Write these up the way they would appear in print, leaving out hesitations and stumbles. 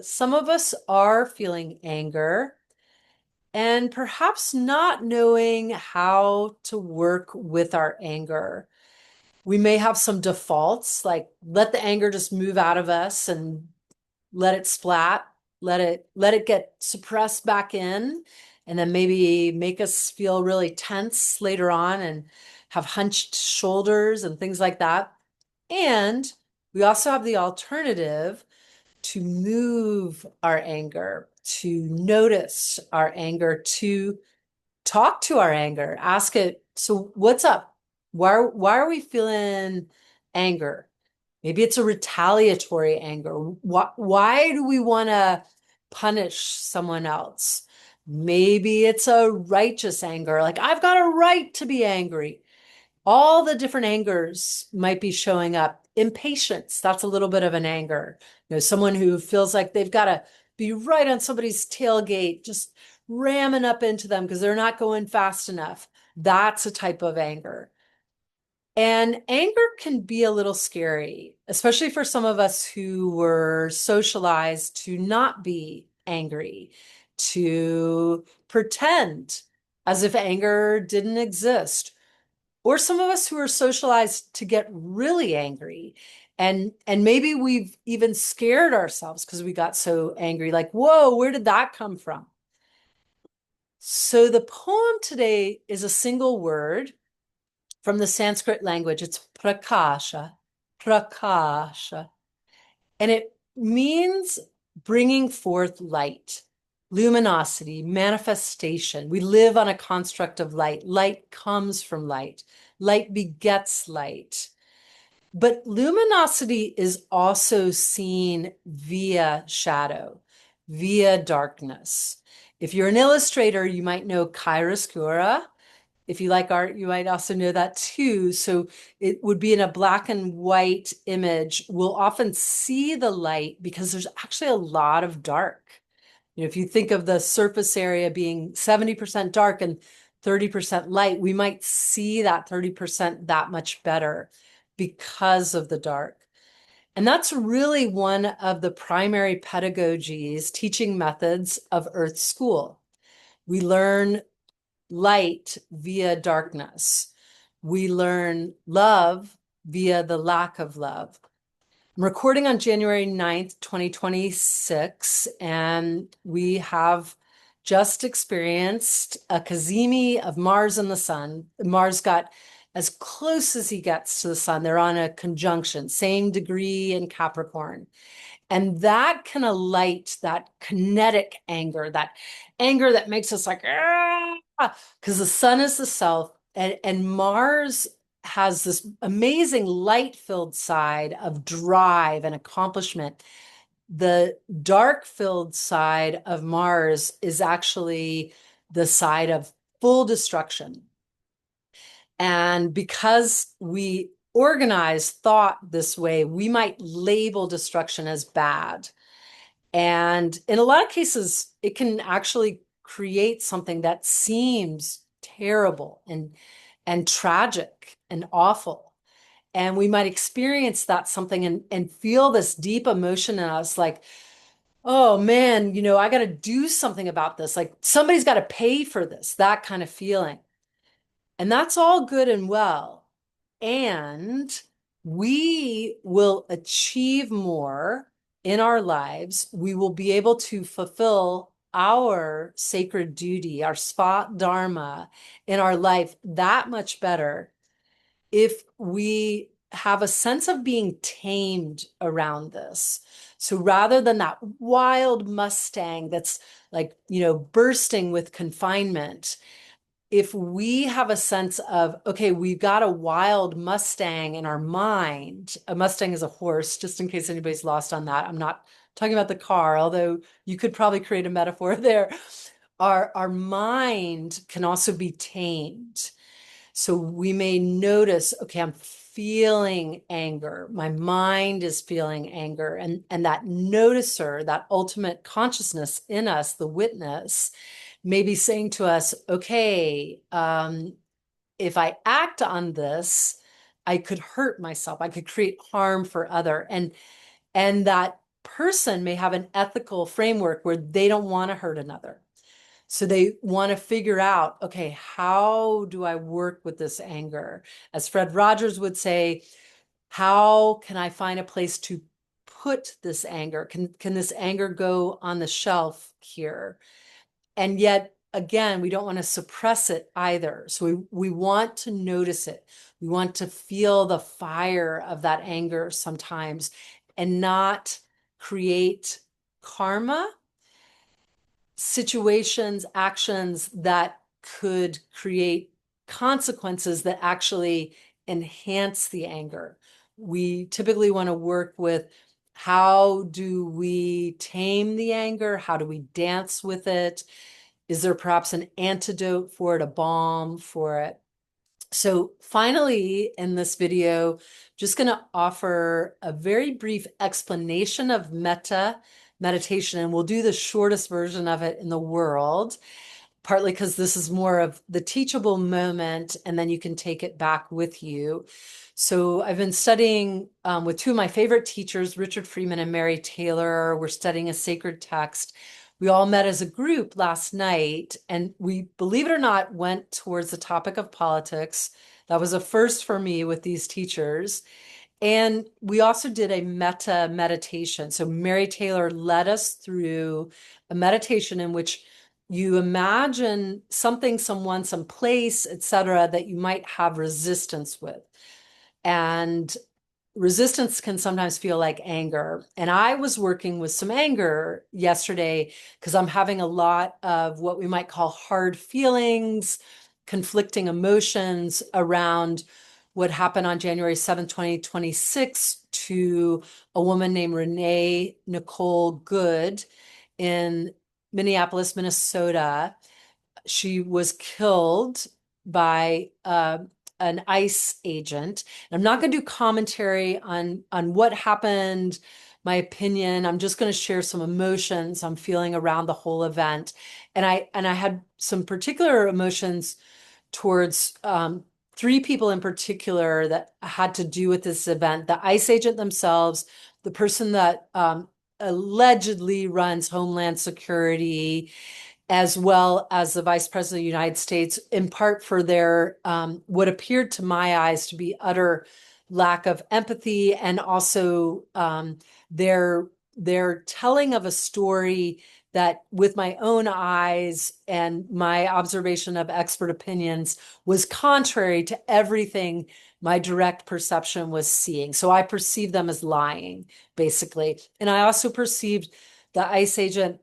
Some of us are feeling anger and perhaps not knowing how to work with our anger. We may have some defaults, like let the anger just move out of us and let it splat, let it get suppressed back in, and then maybe make us feel really tense later on and have hunched shoulders and things like that. And we also have the alternative to move our anger, to notice our anger, to talk to our anger, ask it, so what's up? Why are we feeling anger? Maybe it's a retaliatory anger. Why do we want to punish someone else? Maybe it's a righteous anger, like I've got a right to be angry. All the different angers might be showing up. Impatience, that's a little bit of an anger. Someone who feels like they've got to be right on somebody's tailgate, just ramming up into them because they're not going fast enough. That's a type of anger. And anger can be a little scary, especially for some of us who were socialized to not be angry, to pretend as if anger didn't exist, or some of us who are socialized to get really angry. And maybe we've even scared ourselves because we got so angry, like, whoa, where did that come from? So the poem today is a single word from the Sanskrit language. It's Prakāśa, Prakāśa. And it means bringing forth light, luminosity, manifestation. We live on a construct of light. Light comes from light. Light begets light. But luminosity is also seen via shadow, via darkness. If you're an illustrator, you might know chiaroscuro. If you like art, you might also know that too. So it would be in a black and white image. We'll often see the light because there's actually a lot of dark. If you think of the surface area being 70% dark and 30% light, we might see that 30% that much better because of the dark. And that's really one of the primary pedagogies, teaching methods of Earth School. We learn light via darkness. We learn love via the lack of love. I'm recording on January 9th, 2026, and we have just experienced a cazimi of Mars and the sun. Mars got as close as he gets to the sun. They're on a conjunction, same degree in Capricorn. And that can alight that kinetic anger, that anger that makes us like, because the sun is the self, and Mars has this amazing light-filled side of drive and accomplishment. The dark-filled side of Mars is actually the side of full destruction. And because we organize thought this way, we might label destruction as bad. And in a lot of cases, it can actually create something that seems terrible and tragic and awful. And we might experience that something and feel this deep emotion in us, like, oh man, I got to do something about this. Like somebody's got to pay for this, that kind of feeling. And that's all good and well. And we will achieve more in our lives. We will be able to fulfill our sacred duty, our svat dharma in our life that much better if we have a sense of being tamed around this. So rather than that wild Mustang that's like, bursting with confinement, if we have a sense of, okay, we've got a wild Mustang in our mind. A Mustang is a horse, just in case anybody's lost on that. I'm not talking about the car, although you could probably create a metaphor there. Our mind can also be tamed. So we may notice, okay, I'm feeling anger. My mind is feeling anger. And that noticer, that ultimate consciousness in us, the witness, maybe saying to us, okay, if I act on this, I could hurt myself. I could create harm for other. And that person may have an ethical framework where they don't want to hurt another. So they want to figure out, okay, how do I work with this anger? As Fred Rogers would say, how can I find a place to put this anger? Can this anger go on the shelf here? And yet, again, we don't want to suppress it either. So we want to notice it. We want to feel the fire of that anger sometimes and not create karma, situations, actions that could create consequences that actually enhance the anger. We typically want to work with how do we tame the anger? How do we dance with it? Is there perhaps an antidote for it, a balm for it? So finally, in this video, just going to offer a very brief explanation of metta meditation, and we'll do the shortest version of it in the world, partly because this is more of the teachable moment, and then you can take it back with you. So I've been studying with two of my favorite teachers, Richard Freeman and Mary Taylor. We're studying a sacred text. We all met as a group last night, and we, believe it or not, went towards the topic of politics. That was a first for me with these teachers. And we also did a metta meditation. So Mary Taylor led us through a meditation in which you imagine something, someone, some place, etc., that you might have resistance with. And resistance can sometimes feel like anger. And I was working with some anger yesterday because I'm having a lot of what we might call hard feelings, conflicting emotions around what happened on January 7th, 2026 to a woman named Renee Nicole Good in Minneapolis, Minnesota. She was killed by an ICE agent. And I'm not going to do commentary on what happened, my opinion. I'm just going to share some emotions I'm feeling around the whole event. And I had some particular emotions towards three people in particular that had to do with this event: the ICE agent themselves, the person that allegedly runs Homeland Security, as well as the Vice President of the United States, in part for their what appeared to my eyes to be utter lack of empathy, and also their telling of a story that, with my own eyes and my observation of expert opinions, was contrary to everything my direct perception was seeing. So I perceived them as lying, basically. And I also perceived the ICE agent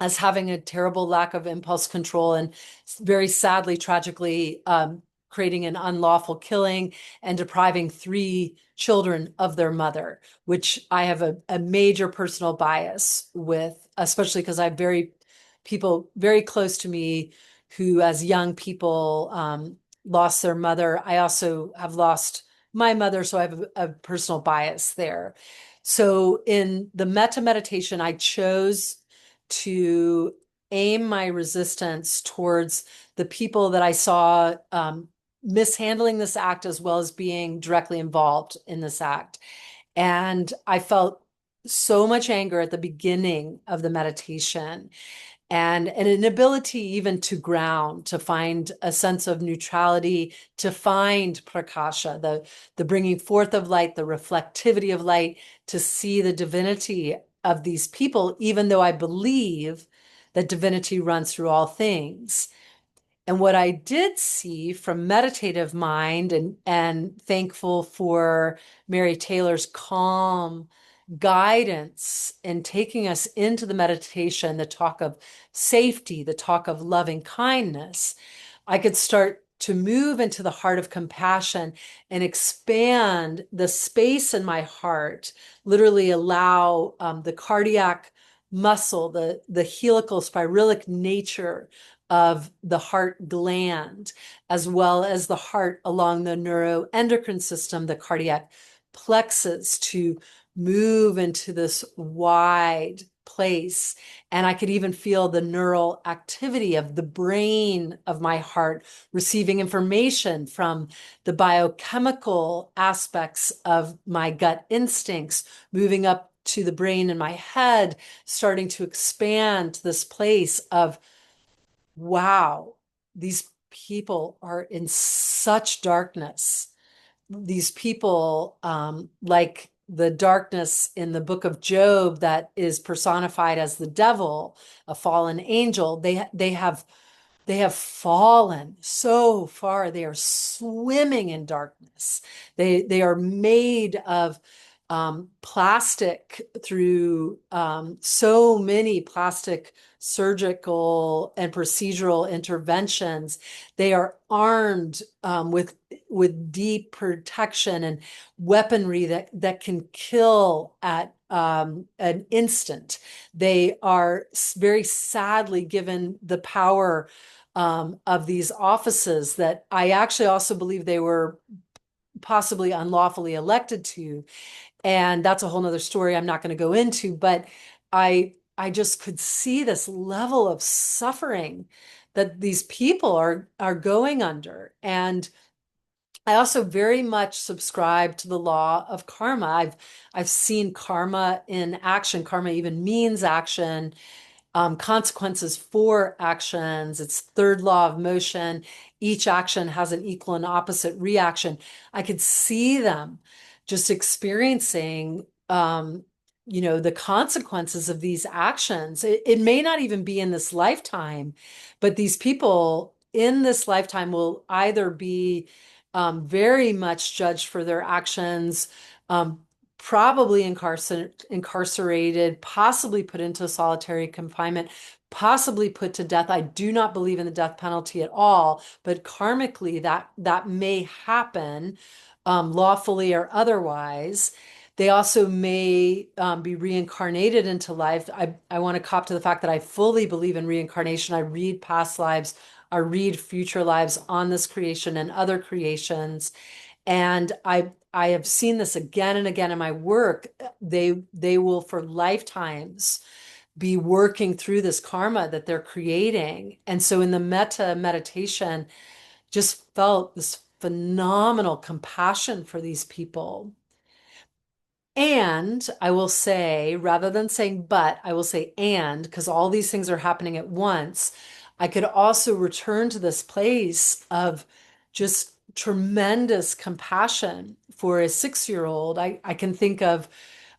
as having a terrible lack of impulse control and very sadly, tragically, creating an unlawful killing and depriving three children of their mother, which I have a major personal bias with, especially because I have people very close to me who, as young people, lost their mother. I also have lost my mother, so I have a personal bias there. So in the metta meditation, I chose to aim my resistance towards the people that I saw mishandling this act, as well as being directly involved in this act. And I felt so much anger at the beginning of the meditation, and an inability even to ground, to find a sense of neutrality, to find Prakāśa, the bringing forth of light, the reflectivity of light, to see the divinity of these people, even though I believe that divinity runs through all things. And what I did see from meditative mind, and thankful for Mary Taylor's calm guidance in taking us into the meditation, the talk of safety, the talk of loving kindness, I could start to move into the heart of compassion and expand the space in my heart, literally allow the cardiac muscle, the helical spiralic nature of the heart gland, as well as the heart along the neuroendocrine system, the cardiac plexus, to move into this wide place. And I could even feel the neural activity of the brain of my heart receiving information from the biochemical aspects of my gut instincts, moving up to the brain in my head starting to expand to this place of, wow, these people are in such darkness. These people, like the darkness in the book of Job that is personified as the devil, a fallen angel, they have fallen so far. They are swimming in darkness. They are made of plastic through so many plastic surgical and procedural interventions. They are armed with deep protection and weaponry that can kill at an instant. They are very sadly given the power of these offices that I actually also believe they were possibly unlawfully elected to. And that's a whole nother story I'm not going to go into, but I just could see this level of suffering that these people are going under. And I also very much subscribe to the law of karma. I've seen karma in action. Karma even means action, consequences for actions. It's third law of motion. Each action has an equal and opposite reaction. I could see them just experiencing, the consequences of these actions. It may not even be in this lifetime, but these people in this lifetime will either be very much judged for their actions, probably incarcerated, possibly put into solitary confinement, possibly put to death. I do not believe in the death penalty at all, but karmically that may happen, lawfully or otherwise. They also may be reincarnated into life. I want to cop to the fact that I fully believe in reincarnation. I read past lives, I read future lives on this creation and other creations. And I have seen this again and again in my work. They will for lifetimes be working through this karma that they're creating. And so in the metta meditation, just felt this phenomenal compassion for these people. And I will say, rather than saying but, I will say and, because all these things are happening at once. I could also return to this place of just tremendous compassion for a 6-year-old. I can think of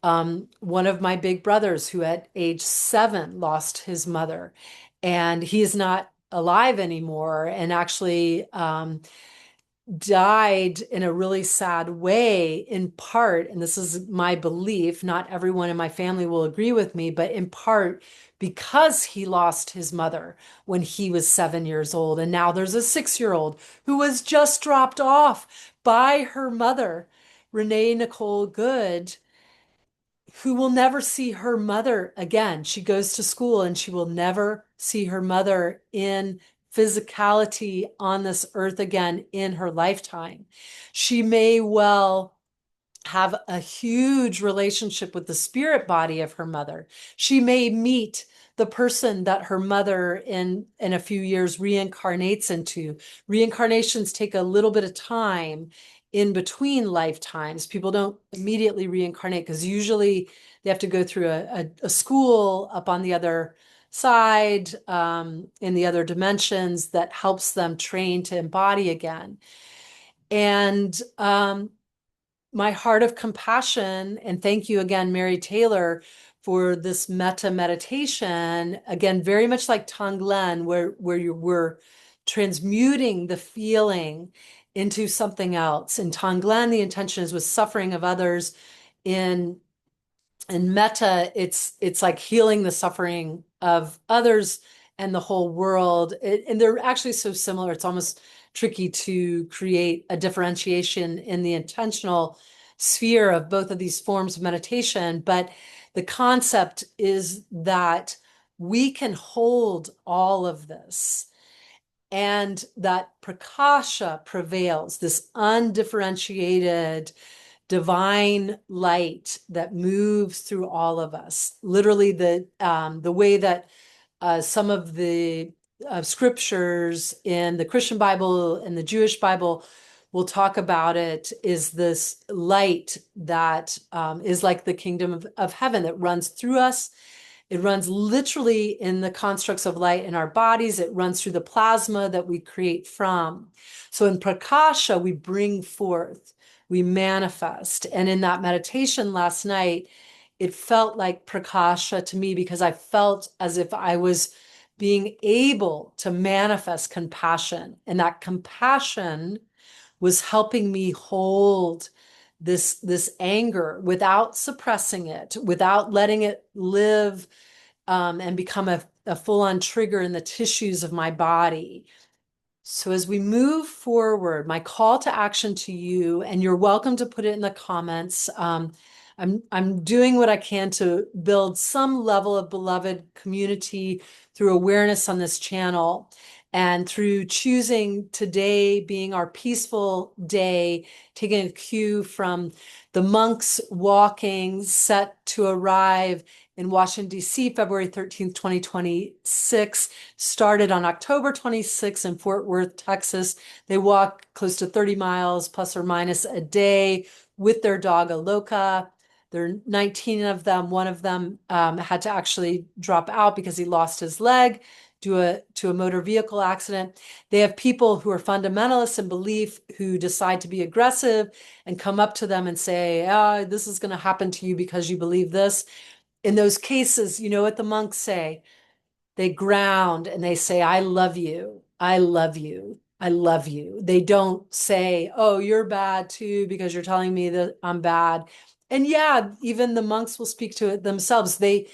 one of my big brothers who at age 7 lost his mother, and he is not alive anymore, and actually died in a really sad way, in part, and this is my belief, not everyone in my family will agree with me, but in part because he lost his mother when he was 7 years old. And now there's a 6-year-old who was just dropped off by her mother, Renee Nicole Good, who will never see her mother again. She goes to school and she will never see her mother in physicality on this earth again in her lifetime. She may well have a huge relationship with the spirit body of her mother. She may meet the person that her mother in a few years reincarnates into. Reincarnations take a little bit of time in between lifetimes. People don't immediately reincarnate because usually they have to go through a school up on the other side, in the other dimensions, that helps them train to embody again. And my heart of compassion, and thank you again, Mary Taylor, for this metta meditation, again, very much like Tonglen, where you were transmuting the feeling into something else. In Tonglen, the intention is with suffering of others. In metta, it's like healing the suffering of others and the whole world. And they're actually so similar, it's almost tricky to create a differentiation in the intentional sphere of both of these forms of meditation. But the concept is that we can hold all of this, and that Prakāśa prevails, this undifferentiated divine light that moves through all of us. Literally, the way that some of the scriptures in the Christian Bible and the Jewish Bible we'll talk about it, is this light that is like the kingdom of heaven that runs through us. It runs literally in the constructs of light in our bodies. It runs through the plasma that we create from. So in Prakāśa, we bring forth, we manifest. And in that meditation last night, it felt like Prakāśa to me because I felt as if I was being able to manifest compassion. And that compassion was helping me hold this anger without suppressing it, without letting it live and become a full-on trigger in the tissues of my body. So as we move forward, my call to action to you, and you're welcome to put it in the comments. I'm doing what I can to build some level of beloved community through awareness on this channel. And through choosing today being our peaceful day, taking a cue from the monks walking set to arrive in Washington, D.C., February 13th, 2026, started on October 26th in Fort Worth, Texas. They walk close to 30 miles plus or minus a day with their dog, Aloka. There are 19 of them. One of them had to actually drop out because he lost his leg to a motor vehicle accident. They have people who are fundamentalists in belief who decide to be aggressive and come up to them and say, oh, this is going to happen to you because you believe this. In those cases, you know what the monks say? They ground and they say, I love you. I love you. I love you. They don't say, oh, you're bad too because you're telling me that I'm bad. And yeah, even the monks will speak to it themselves. They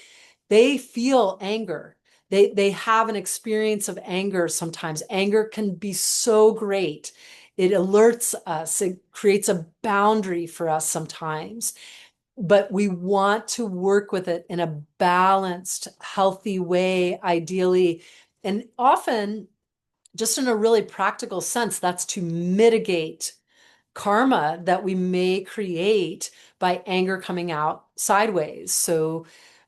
feel anger. They have an experience of anger sometimes. Anger can be so great. It alerts us. It creates a boundary for us sometimes. But we want to work with it in a balanced, healthy way, ideally. And often, just in a really practical sense, that's to mitigate karma that we may create by anger coming out sideways. So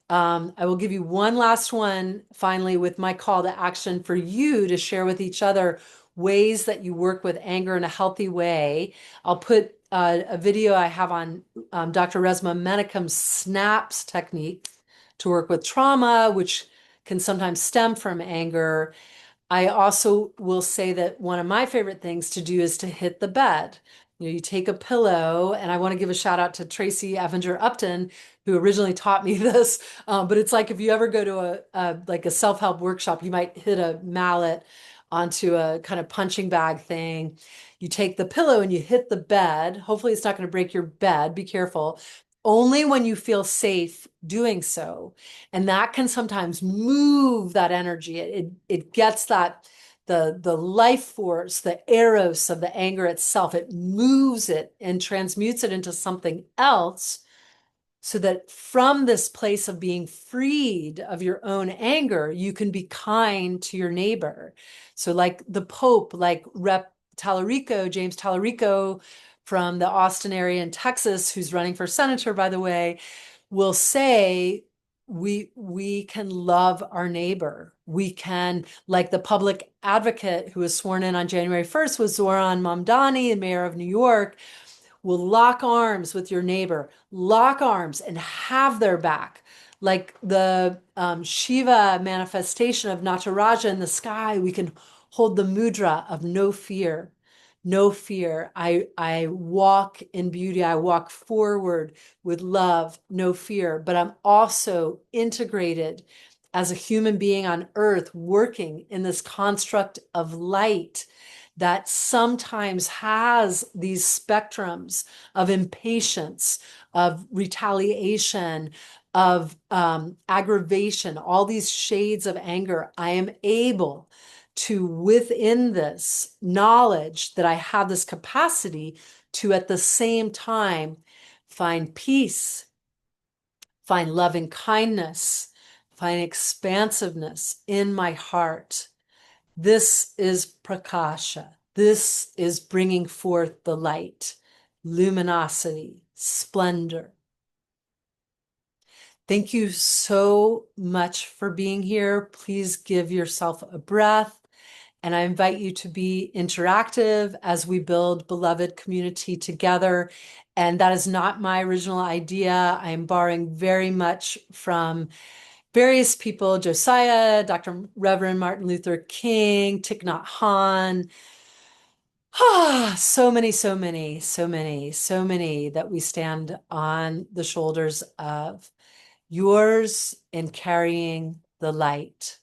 I will give you one last one finally with my call to action for you to share with each other ways that you work with anger in a healthy way. I'll put a video I have on Dr. Resmaa Menakem's SNAPS technique to work with trauma, which can sometimes stem from anger. I also will say that one of my favorite things to do is to hit the bed. You take a pillow, and I want to give a shout out to Tracy Evinger Upton, who originally taught me this. But it's like if you ever go to like a self-help workshop, you might hit a mallet onto a kind of punching bag thing. You take the pillow and you hit the bed. Hopefully it's not going to break your bed. Be careful. Only when you feel safe doing so. And that can sometimes move that energy. It gets that the life force, the eros of the anger itself, it moves it and transmutes it into something else so that from this place of being freed of your own anger, you can be kind to your neighbor. So like the Pope, like Rep. Tallarico, James Tallarico from the Austin area in Texas, who's running for senator, by the way, will say, we can love our neighbor. We can, like the public advocate who was sworn in on January 1st was Zoran Mamdani, the mayor of New York, will lock arms with your neighbor, lock arms and have their back. Like the Shiva manifestation of Nataraja in the sky, we can hold the mudra of no fear. No fear. I walk in beauty. I walk forward with love, no fear. But I'm also integrated as a human being on earth, working in this construct of light that sometimes has these spectrums of impatience, of retaliation, of aggravation, all these shades of anger. I am able to, within this knowledge that I have this capacity to, at the same time, find peace, find loving kindness, find expansiveness in my heart. This is Prakāśa. This is bringing forth the light, luminosity, splendor. Thank you so much for being here. Please give yourself a breath And I invite you to be interactive as we build beloved community together. And that is not my original idea. I am borrowing very much from various people: Josiah, Dr. Reverend Martin Luther King, Thich Nhat Hanh. So many, so many, so many, so many that we stand on the shoulders of. Yours in carrying the light.